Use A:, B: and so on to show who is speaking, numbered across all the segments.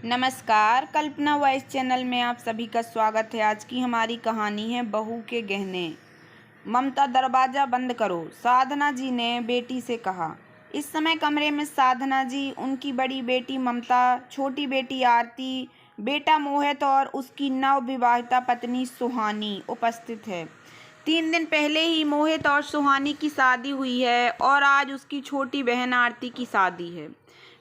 A: नमस्कार, कल्पना voice channel में आप सभी का स्वागत है। आज की हमारी कहानी है बहू के गहने। ममता, दरवाज़ा बंद करो, साधना जी ने बेटी से कहा। इस समय कमरे में साधना जी, उनकी बड़ी बेटी ममता, छोटी बेटी आरती, बेटा मोहित और उसकी नवविवाहिता पत्नी सुहानी उपस्थित है। 3 दिन पहले ही मोहित और सुहानी की शादी हुई है और आज उसकी छोटी बहन आरती की शादी है।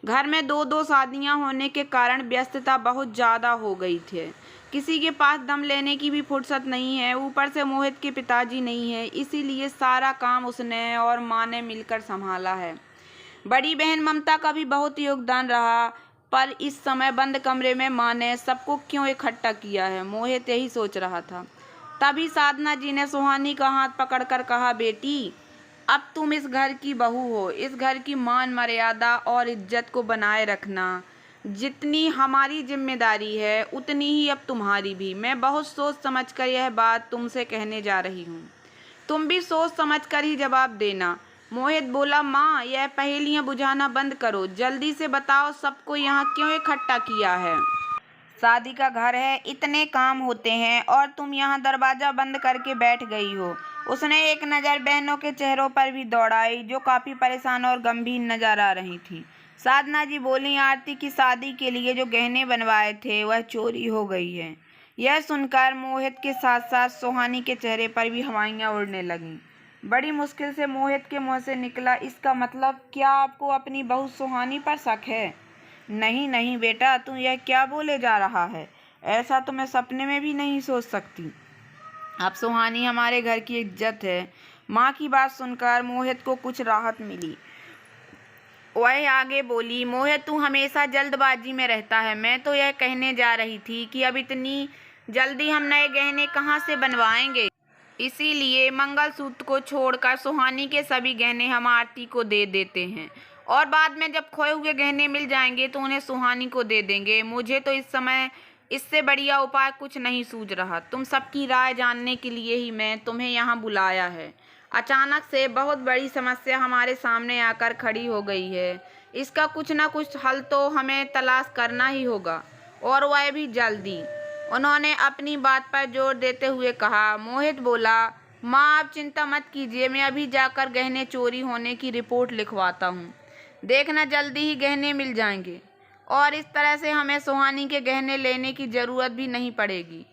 A: घर में दो दो शादियां होने के कारण व्यस्तता बहुत ज़्यादा हो गई थी। किसी के पास दम लेने की भी फुर्सत नहीं है। ऊपर से मोहित के पिताजी नहीं है, इसीलिए सारा काम उसने और माँ ने मिलकर संभाला है। बड़ी बहन ममता का भी बहुत योगदान रहा, पर इस समय बंद कमरे में माँ ने सबको क्यों इकट्ठा किया है, मोहित यही सोच रहा था। तभी साधना जी ने सुहानी का हाथ पकड़कर कहा, बेटी, अब तुम इस घर की बहू हो। इस घर की मान मर्यादा और इज्जत को बनाए रखना जितनी हमारी जिम्मेदारी है, उतनी ही अब तुम्हारी भी। मैं बहुत सोच समझकर यह बात तुमसे कहने जा रही हूँ। तुम भी सोच समझकर ही जवाब देना। मोहित बोला, माँ, यह पहेलियाँ बुझाना बंद करो। जल्दी से बताओ, सबको यहाँ क्यों इकट्ठा किया है? शादी का घर है, इतने काम होते हैं और तुम यहाँ दरवाज़ा बंद करके बैठ गई हो। उसने एक नज़र बहनों के चेहरों पर भी दौड़ाई, जो काफ़ी परेशान और गंभीर नजर आ रही थी। साधना जी बोली, आरती की शादी के लिए जो गहने बनवाए थे वह चोरी हो गई है। यह सुनकर मोहित के साथ साथ सुहानी के चेहरे पर भी हवाइयाँ उड़ने लगीं। बड़ी मुश्किल से मोहित के मुँह से निकला, इसका मतलब क्या आपको अपनी बहू सुहानी पर शक है? नहीं नहीं बेटा, तू यह क्या बोले जा रहा है? ऐसा तो मैं सपने में भी नहीं सोच सकती। अब सुहानी हमारे घर की इज्जत है। माँ की बात सुनकर मोहित को कुछ राहत मिली। वह आगे बोली, मोहित, तू हमेशा जल्दबाजी में रहता है। मैं तो यह कहने जा रही थी कि अब इतनी जल्दी हम नए गहने कहाँ से बनवाएंगे। इसीलिए मंगलसूत्र को छोड़कर सुहानी के सभी गहने हम आरती को दे देते हैं और बाद में जब खोए हुए गहने मिल जाएंगे तो उन्हें सुहानी को दे देंगे। मुझे तो इस समय इससे बढ़िया उपाय कुछ नहीं सूझ रहा। तुम सबकी राय जानने के लिए ही मैं तुम्हें यहाँ बुलाया है। अचानक से बहुत बड़ी समस्या हमारे सामने आकर खड़ी हो गई है। इसका कुछ ना कुछ हल तो हमें तलाश करना ही होगा, और वह भी जल्दी। उन्होंने अपनी बात पर जोर देते हुए कहा। मोहित बोला, माँ, आप चिंता मत कीजिए, मैं अभी जाकर गहने चोरी होने की रिपोर्ट लिखवाता हूँ। देखना, जल्दी ही गहने मिल जाएंगे और इस तरह से हमें सुहानी के गहने लेने की ज़रूरत भी नहीं पड़ेगी।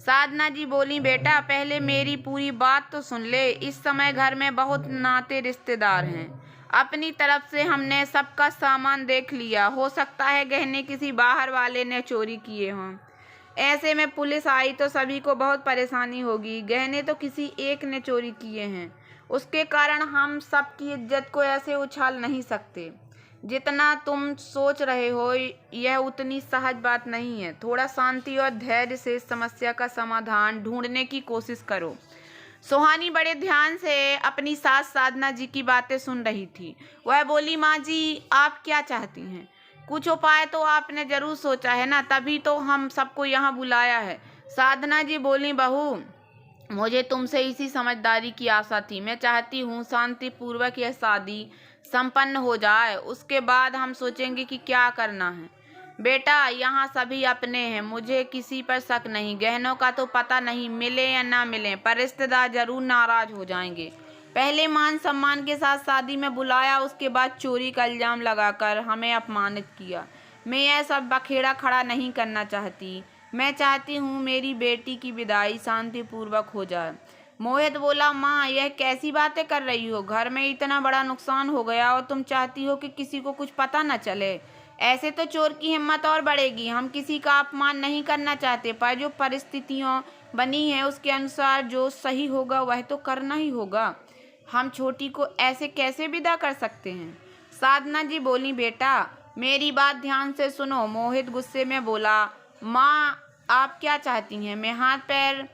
A: साधना जी बोली, बेटा, पहले मेरी पूरी बात तो सुन ले। इस समय घर में बहुत नाते रिश्तेदार हैं। अपनी तरफ से हमने सबका सामान देख लिया। हो सकता है गहने किसी बाहर वाले ने चोरी किए हों। ऐसे में पुलिस आई तो सभी को बहुत परेशानी होगी। गहने तो किसी एक ने चोरी किए हैं, उसके कारण हम सबकी इज्जत को ऐसे उछाल नहीं सकते। जितना तुम सोच रहे हो यह उतनी सहज बात नहीं है। थोड़ा शांति और धैर्य से इस समस्या का समाधान ढूंढने की कोशिश करो। सुहानी बड़े ध्यान से अपनी सास साधना जी की बातें सुन रही थी। वह बोली, माँ जी, आप क्या चाहती हैं? कुछ उपाय तो आपने जरूर सोचा है ना, तभी तो हम सबको यहाँ बुलाया है। साधना जी बोली, बहू, मुझे तुमसे इसी समझदारी की आशा थी। मैं चाहती हूँ शांतिपूर्वक यह शादी संपन्न हो जाए, उसके बाद हम सोचेंगे कि क्या करना है। बेटा, यहाँ सभी अपने हैं, मुझे किसी पर शक नहीं। गहनों का तो पता नहीं मिले या ना मिले, पर रिश्तेदार जरूर नाराज हो जाएंगे। पहले मान सम्मान के साथ शादी में बुलाया, उसके बाद चोरी का इल्जाम लगाकर हमें अपमानित किया। मैं यह सब बखेड़ा खड़ा नहीं करना चाहती। मैं चाहती हूँ मेरी बेटी की विदाई शांतिपूर्वक हो जाए। मोहित बोला, माँ, यह कैसी बातें कर रही हो? घर में इतना बड़ा नुकसान हो गया और तुम चाहती हो कि किसी को कुछ पता न चले? ऐसे तो चोर की हिम्मत और बढ़ेगी। हम किसी का अपमान नहीं करना चाहते, पर जो परिस्थितियाँ बनी हैं उसके अनुसार जो सही होगा वह तो करना ही होगा। हम छोटी को ऐसे कैसे विदा कर सकते हैं? साधना जी बोली, बेटा, मेरी बात ध्यान से सुनो। मोहित गुस्से में बोला, माँ, आप क्या चाहती हैं? मैं हाथ पैर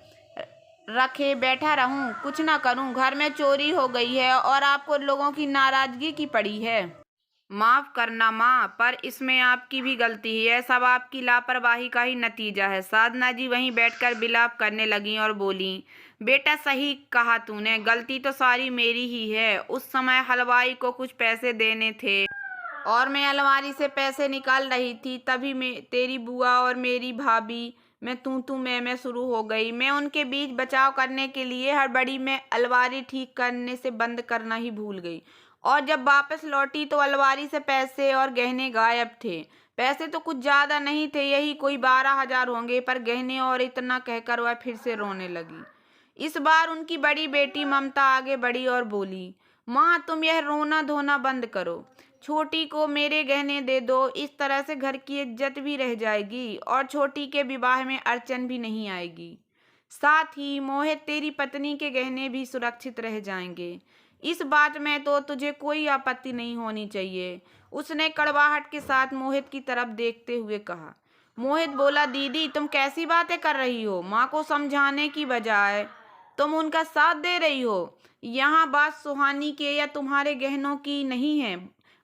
A: रखे बैठा रहूं, कुछ ना करूं? घर में चोरी हो गई है और आपको लोगों की नाराजगी की पड़ी है। माफ करना माँ, पर इसमें आपकी भी गलती है। यह सब आपकी लापरवाही का ही नतीजा है। साधना जी वहीं बैठकर विलाप करने लगी और बोली, बेटा, सही कहा तूने, गलती तो सारी मेरी ही है। उस समय हलवाई को कुछ पैसे देने थे और मैं अलमारी से पैसे निकाल रही थी, तभी तेरी बुआ और मेरी भाभी में तू मैं शुरू हो गई। मैं उनके बीच बचाव करने के लिए हड़बड़ी में अलमारी ठीक करने से बंद करना ही भूल गई, और जब वापस लौटी तो अलमारी से पैसे और गहने गायब थे। पैसे तो कुछ ज्यादा नहीं थे, यही कोई 12,000 होंगे, पर गहने और इतना कहकर वह फिर से रोने लगी। इस बार उनकी बड़ी बेटी ममता आगे बढ़ी और बोली, माँ तुम यह रोना धोना बंद करो, छोटी को मेरे गहने दे दो, इस तरह से घर की इज्जत भी रह जाएगी और छोटी के विवाह में अड़चन भी नहीं आएगी। साथ ही मोहित तेरी पत्नी के गहने भी सुरक्षित रह जाएंगे। इस बात में तो तुझे कोई आपत्ति नहीं होनी चाहिए। उसने कड़वाहट के साथ मोहित की तरफ देखते हुए कहा। मोहित बोला, दीदी तुम कैसी बातें कर रही हो? माँ को समझाने की बजाय तुम उनका साथ दे रही हो। यहाँ बात सुहानी के या तुम्हारे गहनों की नहीं है,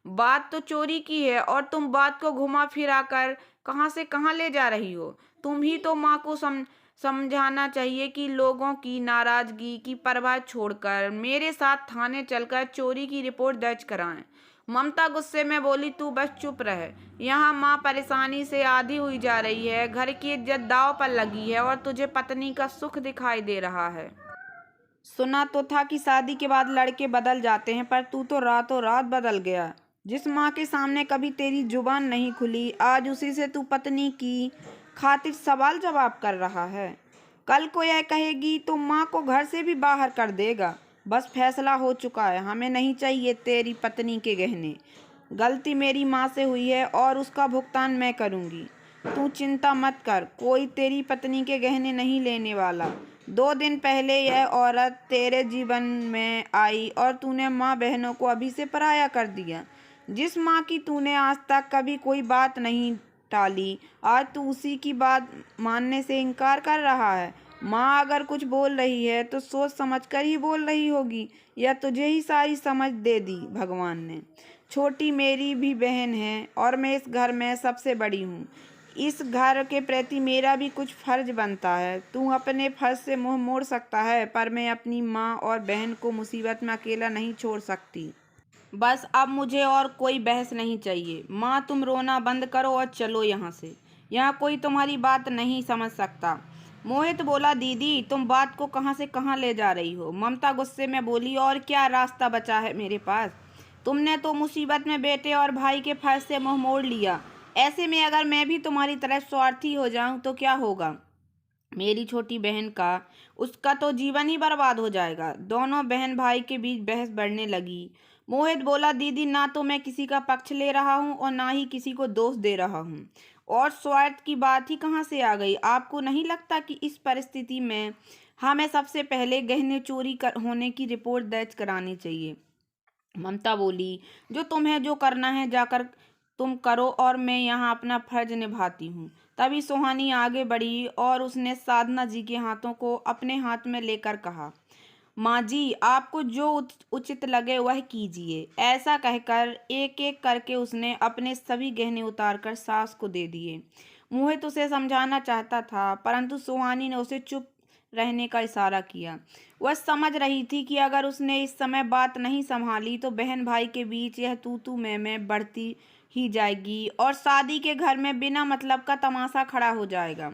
A: बात तो चोरी की है, और तुम बात को घुमा फिरा कर कहाँ से कहाँ ले जा रही हो। तुम ही तो माँ को समझाना चाहिए कि लोगों की नाराजगी की परवाह छोड़कर मेरे साथ थाने चलकर चोरी की रिपोर्ट दर्ज कराएं। ममता गुस्से में बोली, तू बस चुप रह। यहाँ माँ परेशानी से आधी हुई जा रही है, घर की इज्जत दांव पर लगी है और तुझे पत्नी का सुख दिखाई दे रहा है। सुना तो था कि शादी के बाद लड़के बदल जाते हैं, पर तू तो रातों रात बदल गया। जिस माँ के सामने कभी तेरी जुबान नहीं खुली, आज उसी से तू पत्नी की खातिर सवाल जवाब कर रहा है। कल को यह कहेगी तो माँ को घर से भी बाहर कर देगा। बस फैसला हो चुका है, हमें नहीं चाहिए तेरी पत्नी के गहने। गलती मेरी माँ से हुई है और उसका भुगतान मैं करूँगी। तू चिंता मत कर, कोई तेरी पत्नी के गहने नहीं लेने वाला। 2 दिन पहले यह औरत तेरे जीवन में आई और तूने माँ बहनों को अभी से पराया कर दिया। जिस माँ की तूने आज तक कभी कोई बात नहीं टाली, आज तू उसी की बात मानने से इनकार कर रहा है। माँ अगर कुछ बोल रही है तो सोच समझकर ही बोल रही होगी, या तुझे ही सारी समझ दे दी भगवान ने। छोटी मेरी भी बहन है और मैं इस घर में सबसे बड़ी हूँ। इस घर के प्रति मेरा भी कुछ फर्ज बनता है। तू अपने फर्ज से मुंह मोड़ सकता है, पर मैं अपनी माँ और बहन को मुसीबत में अकेला नहीं छोड़ सकती। बस अब मुझे और कोई बहस नहीं चाहिए। माँ तुम रोना बंद करो और चलो यहाँ से, यहाँ कोई तुम्हारी बात नहीं समझ सकता। मोहित बोला, दीदी तुम बात को कहाँ से कहाँ ले जा रही हो? ममता गुस्से में बोली, और क्या रास्ता बचा है मेरे पास? तुमने तो मुसीबत में बेटे और भाई के फर्ज से मुंह मोड़ लिया। ऐसे में अगर मैं भी तुम्हारी तरह स्वार्थी हो जाऊं तो क्या होगा? मेरी छोटी बहन का, उसका तो जीवन ही बर्बाद हो जाएगा। दोनों बहन भाई के बीच बहस बढ़ने लगी। मोहित बोला, दीदी ना तो मैं किसी का पक्ष ले रहा हूँ और ना ही किसी को दोष दे रहा हूँ, और स्वार्थ की बात ही कहाँ से आ गई? आपको नहीं लगता कि इस परिस्थिति में हमें सबसे पहले गहने चोरी होने की रिपोर्ट दर्ज करानी चाहिए? ममता बोली, जो तुम्हें जो करना है जाकर तुम करो, और मैं यहाँ अपना फर्ज निभाती हूँ। तभी सुहानी आगे बढ़ी और उसने साधना जी के हाथों को अपने हाथ में लेकर कहा, माँ जी आपको जो उचित लगे वह कीजिए। ऐसा कहकर एक एक करके उसने अपने सभी गहने उतारकर सास को दे दिए। मोहित उसे समझाना चाहता था, परंतु सुहानी ने उसे चुप रहने का इशारा किया। वह समझ रही थी कि अगर उसने इस समय बात नहीं संभाली तो बहन भाई के बीच यह तू मैं बढ़ती ही जाएगी और शादी के घर में बिना मतलब का तमाशा खड़ा हो जाएगा।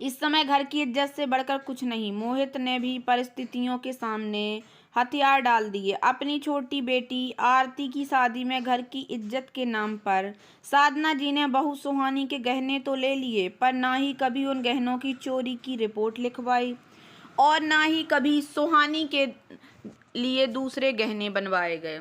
A: इस समय घर की इज्जत से बढ़कर कुछ नहीं। मोहित ने भी परिस्थितियों के सामने हथियार डाल दिए। अपनी छोटी बेटी आरती की शादी में घर की इज्जत के नाम पर साधना जी ने बहू सुहानी के गहने तो ले लिए, पर ना ही कभी उन गहनों की चोरी की रिपोर्ट लिखवाई और ना ही कभी सुहानी के लिए दूसरे गहने बनवाए गए।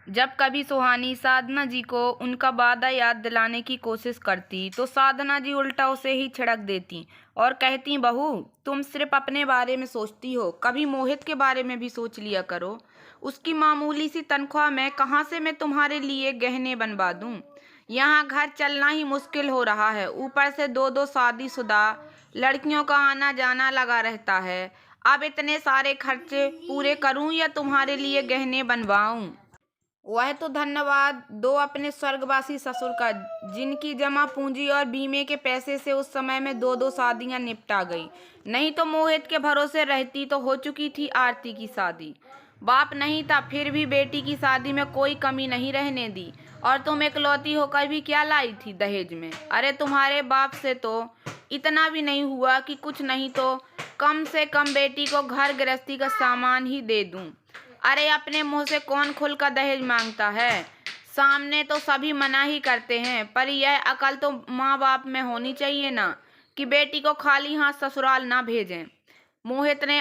A: जब कभी सुहानी साधना जी को उनका वादा याद दिलाने की कोशिश करती तो साधना जी उल्टा उसे ही छिड़क देती और कहती, बहू तुम सिर्फ अपने बारे में सोचती हो, कभी मोहित के बारे में भी सोच लिया करो। उसकी मामूली सी तनख्वाह में कहाँ से मैं तुम्हारे लिए गहने बनवा दूं? यहाँ घर चलना ही मुश्किल हो रहा है, ऊपर से 2-2 शादीशुदा लड़कियों का आना जाना लगा रहता है। अब इतने सारे खर्चे पूरे करूं या तुम्हारे लिए गहने बनवाऊं? वह तो धन्यवाद दो अपने स्वर्गवासी ससुर का, जिनकी जमा पूंजी और बीमे के पैसे से उस समय में 2-2 शादियां निपटा गई। नहीं तो मोहित के भरोसे रहती तो हो चुकी थी आरती की शादी। बाप नहीं था फिर भी बेटी की शादी में कोई कमी नहीं रहने दी। और तुम इकलौती होकर भी क्या लाई थी दहेज में? अरे तुम्हारे बाप से तो इतना भी नहीं हुआ कि कुछ नहीं तो कम से कम बेटी को घर गृहस्थी का सामान ही दे दूं। अरे अपने मुंह से कौन खुलकर दहेज मांगता है? सामने तो सभी मना ही करते हैं, पर यह अकल तो माँ बाप में होनी चाहिए ना, कि बेटी को खाली हाथ ससुराल ना भेजें। मोहित ने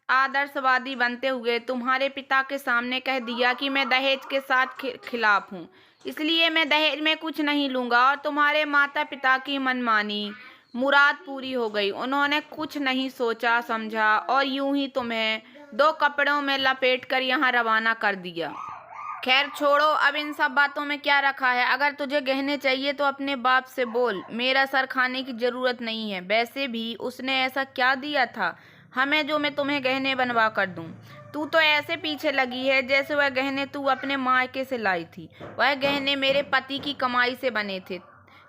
A: आदर्शवादी बनते हुए तुम्हारे पिता के सामने कह दिया कि मैं दहेज के साथ खिलाफ हूँ, इसलिए मैं दहेज में कुछ नहीं लूंगा। और तुम्हारे माता पिता की मनमानी मुराद पूरी हो गई। उन्होंने कुछ नहीं सोचा समझा और यूं ही तुम्हें 2 कपड़ों में लपेट कर यहाँ रवाना कर दिया। खैर छोड़ो, अब इन सब बातों में क्या रखा है। अगर तुझे गहने चाहिए तो अपने बाप से बोल, मेरा सर खाने की जरूरत नहीं है। वैसे भी उसने ऐसा क्या दिया था हमें जो मैं तुम्हें गहने बनवा कर दूं? तू तो ऐसे पीछे लगी है जैसे वह गहने तू अपने मायके से लाई थी। वह गहने मेरे पति की कमाई से बने थे।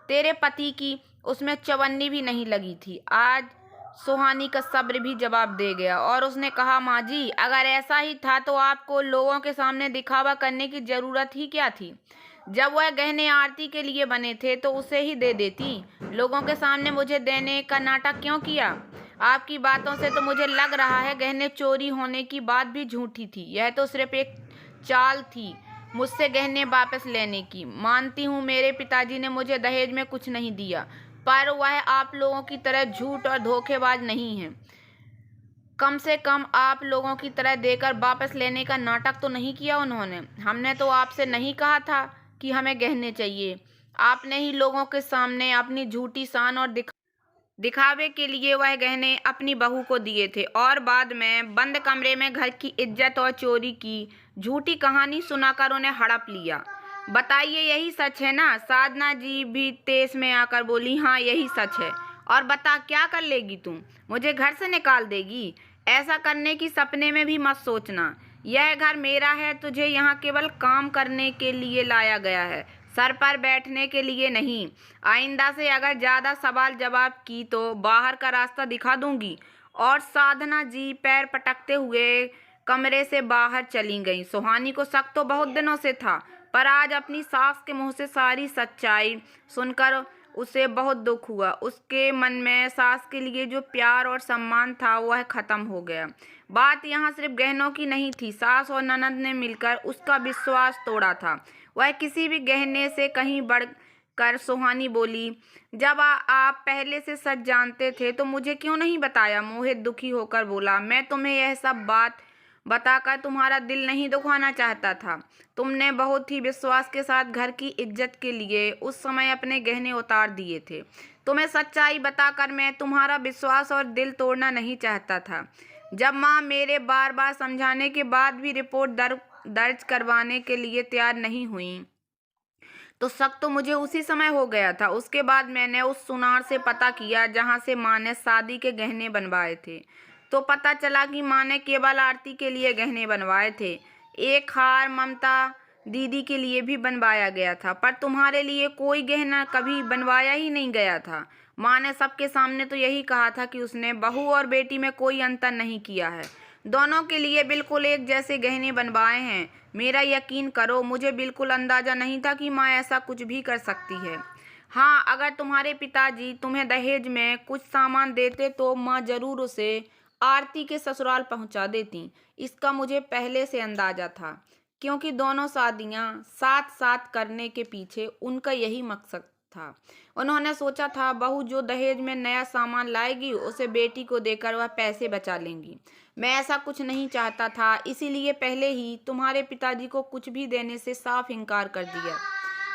A: तेरे पति की उसमें चवन्नी भी नहीं लगी थी। आज सुहानी का सब्र भी जवाब दे गया और उसने कहा, माँ जी, अगर ऐसा ही था तो आपको लोगों के सामने दिखावा करने की जरूरत ही क्या थी? जब वह गहने आरती के लिए बने थे तो उसे ही दे देती। लोगों के सामने मुझे देने का नाटक क्यों किया? आपकी बातों से तो मुझे लग रहा है गहने चोरी होने की बात भी झूठी थी। यह तो सिर्फ एक चाल थी मुझसे गहने वापस लेने की। मानती हूँ मेरे पिताजी ने मुझे दहेज में कुछ नहीं दिया, पर वह आप लोगों की तरह झूठ और धोखेबाज नहीं है। कम से कम आप लोगों की तरह देकर वापस लेने का नाटक तो नहीं किया उन्होंने। हमने तो आपसे नहीं कहा था कि हमें गहने चाहिए। आपने ही लोगों के सामने अपनी झूठी शान और दिखावे के लिए वह गहने अपनी बहू को दिए थे और बाद में बंद कमरे में घर की इज्जत और चोरी की झूठी कहानी सुनाकर उन्हें हड़प लिया। बताइए, यही सच है ना? साधना जी भी तेज में आकर बोली, हाँ यही सच है। और बता, क्या कर लेगी तुम? मुझे घर से निकाल देगी? ऐसा करने की सपने में भी मत सोचना। यह घर मेरा है, तुझे यहाँ केवल काम करने के लिए लाया गया है, सर पर बैठने के लिए नहीं। आइंदा से अगर ज्यादा सवाल जवाब की तो बाहर का रास्ता दिखा दूंगी। और साधना जी पैर पटकते हुए कमरे से बाहर चली गईं। सुहानी को शक तो बहुत दिनों से था, पर आज अपनी सास के मुंह से सारी सच्चाई सुनकर उसे बहुत दुख हुआ। उसके मन में सास के लिए जो प्यार और सम्मान था वह खत्म हो गया। बात यहाँ सिर्फ गहनों की नहीं थी। सास और ननद ने मिलकर उसका विश्वास तोड़ा था। वह किसी भी गहने से कहीं बढ़कर सुहानी बोली, जब आप पहले से सच जानते थे तो मुझे क्यों नहीं बताया? मोहित दुखी होकर बोला, मैं तुम्हें यह सब बात बताकर तुम्हारा दिल नहीं दुखाना चाहता था। तुमने बहुत ही विश्वास के साथ घर की इज्जत के लिए उस समय अपने गहने उतार दिए थे। तुम्हें सच्चाई बताकर मैं तुम्हारा विश्वास और दिल तोड़ना नहीं चाहता था। जब माँ मेरे बार बार समझाने के बाद भी रिपोर्ट दर्ज करवाने के लिए तैयार नहीं हुई तो शक तो मुझे उसी समय हो गया था। उसके बाद मैंने उस सुनार से पता किया जहाँ से माँ ने शादी के गहने बनवाए थे, तो पता चला कि माँ ने केवल आरती के लिए गहने बनवाए थे। एक हार ममता दीदी के लिए भी बनवाया गया था, पर तुम्हारे लिए कोई गहना कभी बनवाया ही नहीं गया था। माँ ने सबके सामने तो यही कहा था कि उसने बहू और बेटी में कोई अंतर नहीं किया है, दोनों के लिए बिल्कुल एक जैसे गहने बनवाए हैं। मेरा यकीन करो, मुझे बिल्कुल अंदाजा नहीं था कि माँ ऐसा कुछ भी कर सकती है। हाँ, अगर तुम्हारे पिताजी तुम्हें दहेज में कुछ सामान देते तो माँ जरूर उसे आरती के ससुराल पहुंचा देती। इसका मुझे पहले से अंदाजा था, क्योंकि दोनों शादियां साथ साथ करने के पीछे उनका यही मकसद था। उन्होंने सोचा था बहू जो दहेज में नया सामान लाएगी उसे बेटी को देकर वह पैसे बचा लेंगी। मैं ऐसा कुछ नहीं चाहता था, इसीलिए पहले ही तुम्हारे पिताजी को कुछ भी देने से साफ इनकार कर दिया।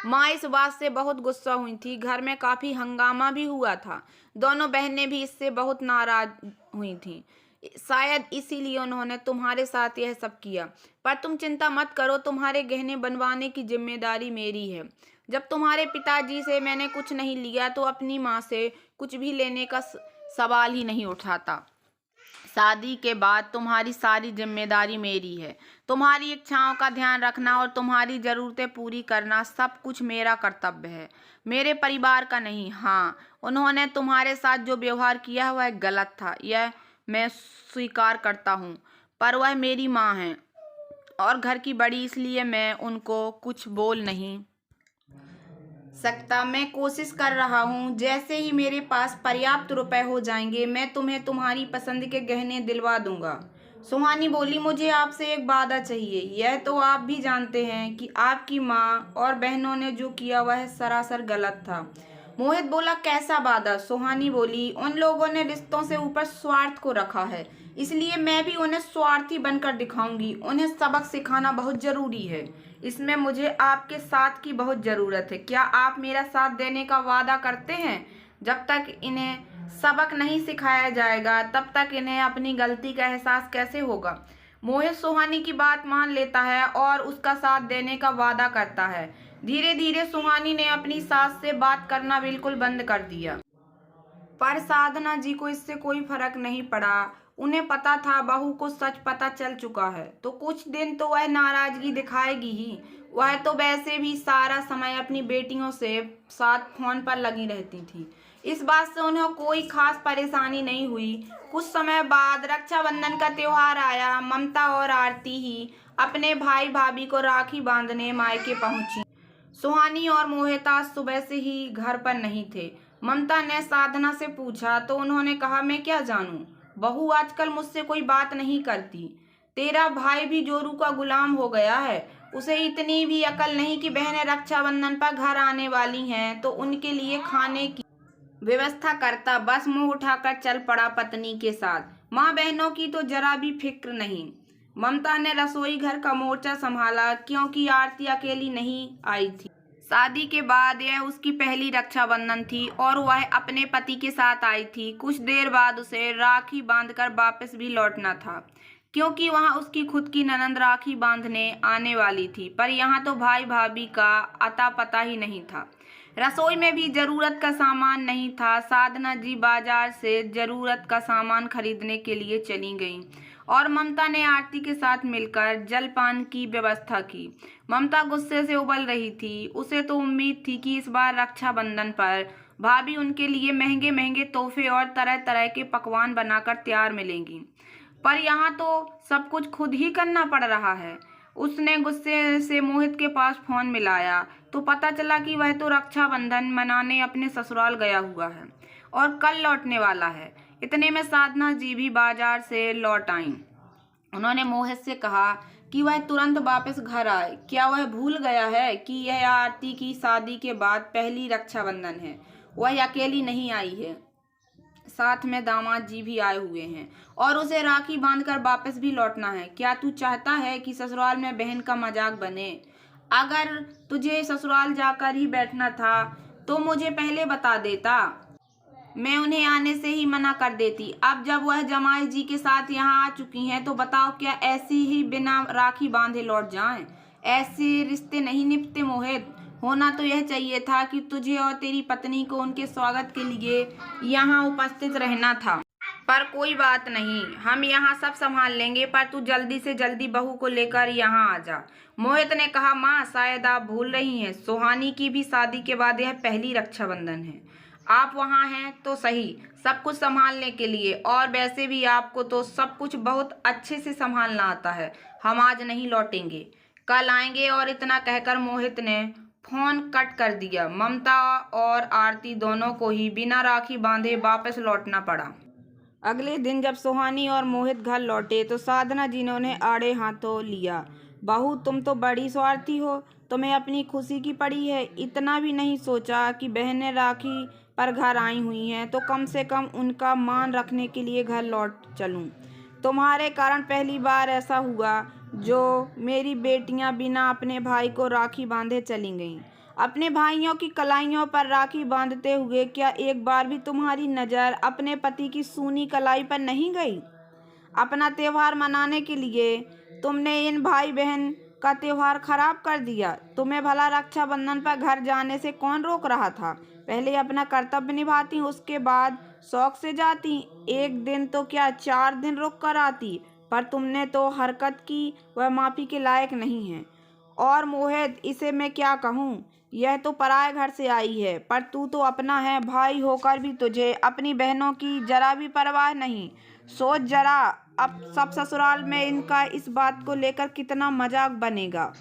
A: माँ इस बात से बहुत गुस्सा हुई थी। घर में काफी हंगामा भी हुआ था। दोनों बहनें भी इससे बहुत नाराज हुई थीं। शायद इसीलिए उन्होंने तुम्हारे साथ यह सब किया। पर तुम चिंता मत करो, तुम्हारे गहने बनवाने की जिम्मेदारी मेरी है। जब तुम्हारे पिताजी से मैंने कुछ नहीं लिया तो अपनी माँ से कुछ भी लेने का सवाल ही नहीं उठाता। शादी के बाद तुम्हारी सारी जिम्मेदारी मेरी है। तुम्हारी इच्छाओं का ध्यान रखना और तुम्हारी ज़रूरतें पूरी करना सब कुछ मेरा कर्तव्य है, मेरे परिवार का नहीं। हाँ, उन्होंने तुम्हारे साथ जो व्यवहार किया वह गलत था, यह मैं स्वीकार करता हूँ, पर वह मेरी माँ है और घर की बड़ी, इसलिए मैं उनको कुछ बोल नहीं सकता। मैं कोशिश कर रहा हूँ, जैसे ही मेरे पास पर्याप्त रुपए हो जाएंगे मैं तुम्हें तुम्हारी पसंद के गहने दिलवा दूंगा। सुहानी बोली, मुझे आपसे एक वादा चाहिए। यह तो आप भी जानते हैं कि आपकी माँ और बहनों ने जो किया वह सरासर गलत था। मोहित बोला, कैसा वादा? सुहानी बोली, उन लोगों ने रिश्तों से ऊपर स्वार्थ को रखा है, इसलिए मैं भी उन्हें स्वार्थी बनकर दिखाऊंगी। उन्हें सबक सिखाना बहुत जरूरी है। इसमें मुझे आपके साथ की बहुत ज़रूरत है। क्या आप मेरा साथ देने का वादा करते हैं? जब तक इन्हें सबक नहीं सिखाया जाएगा तब तक इन्हें अपनी गलती का एहसास कैसे होगा। मोहित सुहानी की बात मान लेता है और उसका साथ देने का वादा करता है। धीरे धीरे सुहानी ने अपनी सास से बात करना बिल्कुल बंद कर दिया, पर साधना जी को इससे कोई फर्क नहीं पड़ा। उन्हें पता था बहू को सच पता चल चुका है तो कुछ दिन तो वह नाराजगी दिखाएगी ही। वह तो वैसे भी सारा समय अपनी बेटियों से साथ फोन पर लगी रहती थी। इस बात से उन्हें कोई खास परेशानी नहीं हुई। कुछ समय बाद रक्षाबंधन का त्योहार आया। ममता और आरती ही अपने भाई भाभी को राखी बांधने मायके पहुंची। सुहानी और मोहित आज सुबह से ही घर पर नहीं थे। ममता ने साधना से पूछा तो उन्होंने कहा, मैं क्या जानूं, बहू आजकल मुझसे कोई बात नहीं करती। तेरा भाई भी जोरू का गुलाम हो गया है। उसे इतनी भी अकल नहीं कि बहनें रक्षाबंधन पर घर आने वाली हैं तो उनके लिए खाने की व्यवस्था करता। बस मुंह उठाकर चल पड़ा पत्नी के साथ। माँ बहनों की तो जरा भी फिक्र नहीं। ममता ने रसोई घर का मोर्चा संभाला, क्योंकि आरती अकेली नहीं आई थी। शादी के बाद यह उसकी पहली रक्षाबंधन थी और वह अपने पति के साथ आई थी। कुछ देर बाद उसे राखी बांधकर वापस भी लौटना था, क्योंकि वहां उसकी खुद की ननंद राखी बांधने आने वाली थी। पर यहाँ तो भाई भाभी का अता पता ही नहीं था। रसोई में भी जरूरत का सामान नहीं था। साधना जी बाजार से जरूरत का सामान खरीदने के लिए चली गईं और ममता ने आरती के साथ मिलकर जलपान की व्यवस्था की। ममता गुस्से से उबल रही थी। उसे तो उम्मीद थी कि इस बार रक्षाबंधन पर भाभी उनके लिए महंगे महंगे तोहफे और तरह तरह के पकवान बनाकर तैयार मिलेंगी, पर यहाँ तो सब कुछ खुद ही करना पड़ रहा है। उसने गुस्से से मोहित के पास फोन मिलाया तो पता चला कि वह तो रक्षाबंधन मनाने अपने ससुराल गया हुआ है और कल लौटने वाला है। इतने में साधना जी भी बाजार से लौट आईं। उन्होंने मोहित से कहा कि वह तुरंत वापस घर आए। क्या वह भूल गया है कि यह आरती की शादी के बाद पहली रक्षाबंधन है? वह अकेली नहीं आई है, साथ में दामाद जी भी आए हुए हैं और उसे राखी बांधकर वापस भी लौटना है। क्या तू चाहता है कि ससुराल में बहन का मजाक बने? अगर तुझे ससुराल जाकर ही बैठना था तो मुझे पहले बता देता, मैं उन्हें आने से ही मना कर देती। अब जब वह जमाई जी के साथ यहाँ आ चुकी हैं तो बताओ, क्या ऐसी ही बिना राखी बांधे लौट जाएं? ऐसे रिश्ते नहीं निभते मोहित। होना तो यह चाहिए था कि तुझे और तेरी पत्नी को उनके स्वागत के लिए यहाँ उपस्थित रहना था। पर कोई बात नहीं, हम यहाँ सब संभाल लेंगे, पर तू जल्दी से जल्दी बहू को लेकर यहाँ आ जा। मोहित ने कहा, माँ शायद आप भूल रही हैं, सुहानी की भी शादी के बाद यह पहली रक्षाबंधन है। आप वहाँ हैं तो सही, सब कुछ संभालने के लिए, और वैसे भी आपको तो सब कुछ बहुत अच्छे से संभालना आता है। हम आज नहीं लौटेंगे, कल आएंगे। और इतना कहकर मोहित ने फोन कट कर दिया। ममता और आरती दोनों को ही बिना राखी बांधे वापस लौटना पड़ा। अगले दिन जब सुहानी और मोहित घर लौटे तो साधना जी ने उन्हें आड़े हाथों लिया। बहू, तुम तो बड़ी स्वार्थी हो, तुम्हें अपनी खुशी की पड़ी है। इतना भी नहीं सोचा कि बहनें राखी पर घर आई हुई हैं तो कम से कम उनका मान रखने के लिए घर लौट चलूं। तुम्हारे कारण पहली बार ऐसा हुआ जो मेरी बेटियां बिना अपने भाई को राखी बांधे चली गईं। अपने भाइयों की कलाइयों पर राखी बांधते हुए क्या एक बार भी तुम्हारी नज़र अपने पति की सूनी कलाई पर नहीं गई? अपना त्योहार मनाने के लिए तुमने इन भाई बहन का त्योहार खराब कर दिया। तुम्हें भला रक्षाबंधन पर घर जाने से कौन रोक रहा था? पहले अपना कर्तव्य निभाती, उसके बाद शौक से जाती। एक दिन तो क्या 4 दिन रुक कर आती, पर तुमने तो हरकत की वह माफ़ी के लायक नहीं है। और मोहित, इसे मैं क्या कहूँ, यह तो पराए घर से आई है, पर तू तो अपना है। भाई होकर भी तुझे अपनी बहनों की जरा भी परवाह नहीं। सोच जरा, अब सब ससुराल में इनका इस बात को लेकर कितना मजाक बनेगा।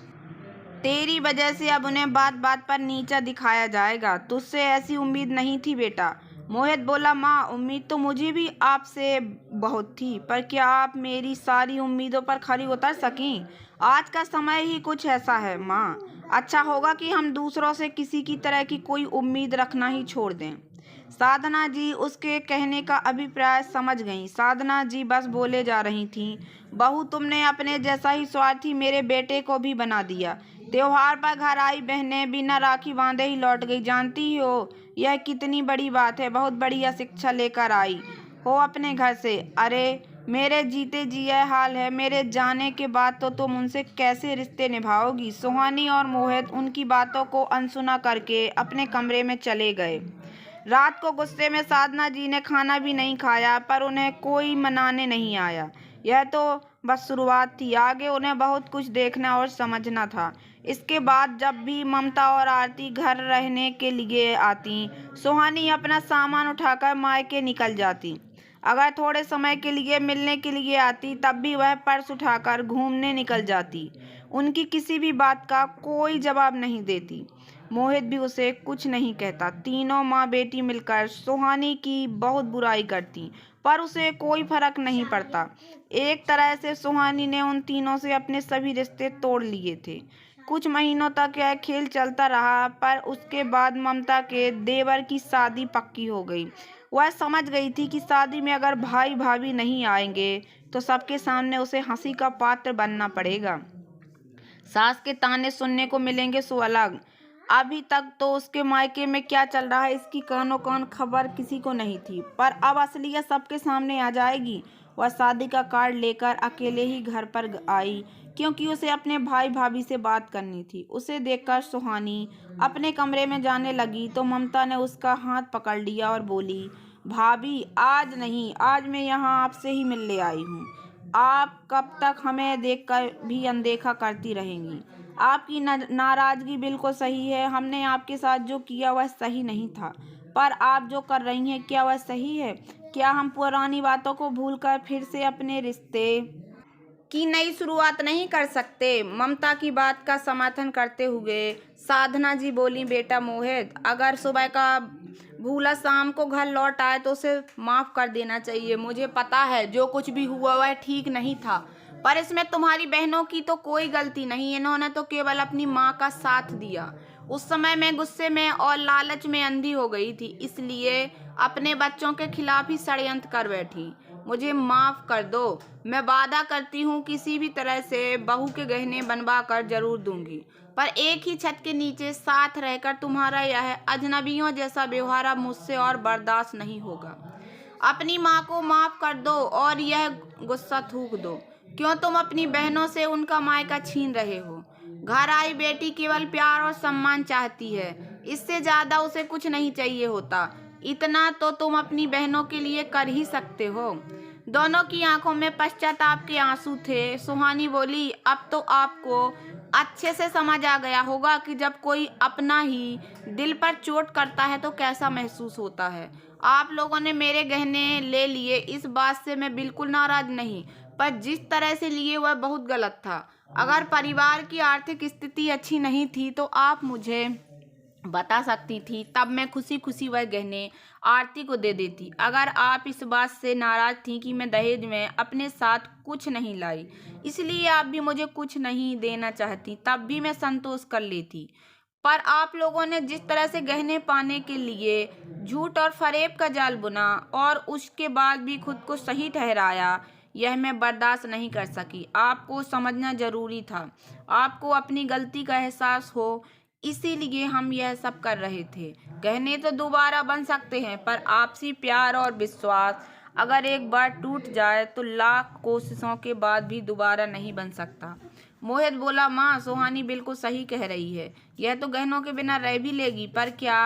A: तेरी वजह से अब उन्हें बात बात पर नीचा दिखाया जाएगा। तुझसे ऐसी उम्मीद नहीं थी बेटा। मोहित बोला, माँ, उम्मीद तो मुझे भी आपसे बहुत थी, पर क्या आप मेरी सारी उम्मीदों पर खरी उतर सकीं? आज का समय ही कुछ ऐसा है माँ। अच्छा होगा कि हम दूसरों से किसी की तरह की कोई उम्मीद रखना ही छोड़ दें। साधना जी उसके कहने का अभिप्राय समझ गईं। साधना जी बस बोले जा रही थीं, बहू, तुमने अपने जैसा ही स्वार्थी मेरे बेटे को भी बना दिया। त्योहार पर घर आई बहनें बिना राखी बांधे ही लौट गई। जानती हो यह कितनी बड़ी बात है। बहुत बढ़िया शिक्षा लेकर आई हो अपने घर से। अरे मेरे जीते जी यह हाल है, मेरे जाने के बाद तो तुम उनसे कैसे रिश्ते निभाओगी? सुहानी और मोहित उनकी बातों को अनसुना करके अपने कमरे में चले गए। रात को गुस्से में साधना जी ने खाना भी नहीं खाया, पर उन्हें कोई मनाने नहीं आया। यह तो बस शुरुआत थी, आगे उन्हें बहुत कुछ देखना और समझना था। इसके बाद जब भी ममता और आरती घर रहने के लिए आती, सुहानी अपना सामान उठाकर मायके निकल जाती। अगर थोड़े समय के लिए मिलने के लिए आती, तब भी वह पर्स उठाकर घूमने निकल जाती। उनकी किसी भी बात का कोई जवाब नहीं देती। मोहित भी उसे कुछ नहीं कहता। तीनों माँ बेटी मिलकर सुहानी की बहुत बुराई करती, पर उसे कोई फर्क नहीं पड़ता। एक तरह से सुहानी ने उन तीनों से अपने सभी रिश्ते तोड़ लिए थे। कुछ महीनों तक यह खेल चलता रहा, पर उसके बाद ममता के देवर की शादी पक्की हो गई। वह समझ गई थी कि शादी में अगर भाई भाभी नहीं आएंगे तो सबके सामने उसे हंसी का पात्र बनना पड़ेगा। सास के ताने सुनने को मिलेंगे सो अलग। अभी तक तो उसके मायके में क्या चल रहा है इसकी कानो कान खबर किसी को नहीं थी, पर अब असलियत सबके सामने आ जाएगी। वह शादी का कार्ड लेकर अकेले ही घर पर आई, क्योंकि उसे अपने भाई भाभी से बात करनी थी। उसे देखकर सुहानी अपने कमरे में जाने लगी तो ममता ने उसका हाथ पकड़ लिया और बोली, भाभी, आज नहीं, आज मैं यहाँ आपसे ही मिलने आई हूँ। आप कब तक हमें देखकर भी अनदेखा करती रहेंगी? आपकी नाराजगी बिल्कुल सही है। हमने आपके साथ जो किया वह सही नहीं था, पर आप जो कर रही हैं क्या वह सही है? क्या हम पुरानी बातों को भूलकर फिर से अपने रिश्ते की नई शुरुआत नहीं कर सकते? ममता की बात का समर्थन करते हुए साधना जी बोली, बेटा मोहित, अगर सुबह का भूला शाम को घर लौट आए तो उसे माफ कर देना चाहिए। मुझे पता है जो कुछ भी हुआ वह ठीक नहीं था, पर इसमें तुम्हारी बहनों की तो कोई गलती नहीं। इन्होंने तो केवल अपनी माँ का साथ दिया। उस समय मैं गुस्से में और लालच में अंधी हो गई थी, इसलिए अपने बच्चों के खिलाफ ही षड्यंत्र कर बैठी। मुझे माफ कर दो। मैं वादा करती हूँ किसी भी तरह से बहू के गहने बनवा कर जरूर दूंगी, पर एक ही छत के नीचे साथ रहकर तुम्हारा यह अजनबियों जैसा व्यवहार अब मुझसे और बर्दाश्त नहीं होगा। अपनी माँ को माफ कर दो और यह गुस्सा थूक दो। क्यों तुम अपनी बहनों से उनका मायका छीन रहे हो? घर आई बेटी केवल प्यार और सम्मान चाहती है, इससे ज्यादा उसे कुछ नहीं चाहिए होता। इतना तो तुम अपनी बहनों के लिए कर ही सकते हो। दोनों की आंखों में पश्चाताप के आंसू थे। सुहानी बोली, अब तो आपको अच्छे से समझ आ गया होगा कि जब कोई अपना ही दिल पर चोट करता है तो कैसा महसूस होता है। आप लोगों ने मेरे गहने ले लिए, इस बात से मैं बिल्कुल नाराज नहीं, पर जिस तरह से लिए वह बहुत गलत था। अगर परिवार की आर्थिक स्थिति अच्छी नहीं थी तो आप मुझे बता सकती थी, तब मैं खुशी खुशी वह गहने आरती को दे देती। अगर आप इस बात से नाराज थी कि मैं दहेज में अपने साथ कुछ नहीं लाई, इसलिए आप भी मुझे कुछ नहीं देना चाहती, तब भी मैं संतोष कर लेती। पर आप लोगों ने जिस तरह से गहने पाने के लिए झूठ और फरेब का जाल बुना और उसके बाद भी खुद को सही ठहराया, यह मैं बर्दाश्त नहीं कर सकी। आपको समझना जरूरी था, आपको अपनी गलती का एहसास हो, इसीलिए हम यह सब कर रहे थे। गहने तो दोबारा बन सकते हैं, पर आपसी प्यार और विश्वास अगर एक बार टूट जाए तो लाख कोशिशों के बाद भी दोबारा नहीं बन सकता। मोहित बोला, माँ, सुहानी बिल्कुल सही कह रही है। यह तो गहनों के बिना रह भी लेगी, पर क्या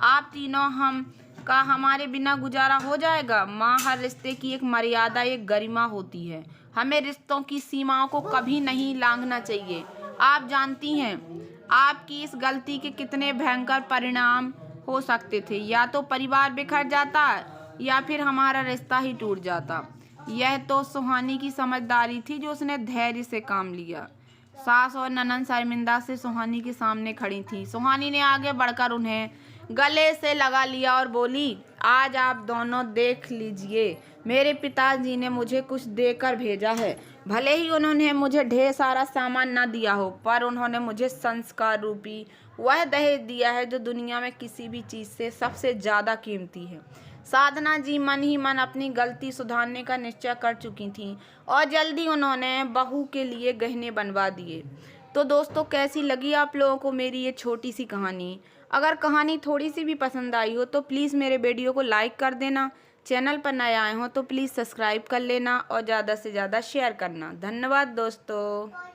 A: आप तीनों हम का हमारे बिना गुजारा हो जाएगा? माँ, हर रिश्ते की एक मर्यादा, एक गरिमा होती है। हमें रिश्तों की सीमाओं को कभी नहीं लांघना चाहिए। आप जानती हैं आपकी इस गलती के कितने भयंकर परिणाम हो सकते थे। या तो परिवार बिखर जाता या फिर हमारा रिश्ता ही टूट जाता। यह तो सुहानी की समझदारी थी जो उसने धैर्य से काम लिया। सास और ननंद शर्मिंदा से सुहानी के सामने खड़ी थी। सुहानी ने आगे बढ़कर उन्हें गले से लगा लिया और बोली, आज आप दोनों देख लीजिए, मेरे पिताजी ने मुझे कुछ देकर भेजा है। भले ही उन्होंने मुझे ढेर सारा सामान न दिया हो, पर उन्होंने मुझे संस्कार रूपी वह दहेज दिया है जो दुनिया में किसी भी चीज़ से सबसे ज़्यादा कीमती है। साधना जी मन ही मन अपनी गलती सुधारने का निश्चय कर चुकी थीं और जल्दी उन्होंने बहू के लिए गहने बनवा दिए। तो दोस्तों, कैसी लगी आप लोगों को मेरी ये छोटी सी कहानी? अगर कहानी थोड़ी सी भी पसंद आई हो तो प्लीज़ मेरे वीडियो को लाइक कर देना। चैनल पर नए आए हो तो प्लीज़ सब्सक्राइब कर लेना और ज़्यादा से ज़्यादा शेयर करना। धन्यवाद दोस्तों।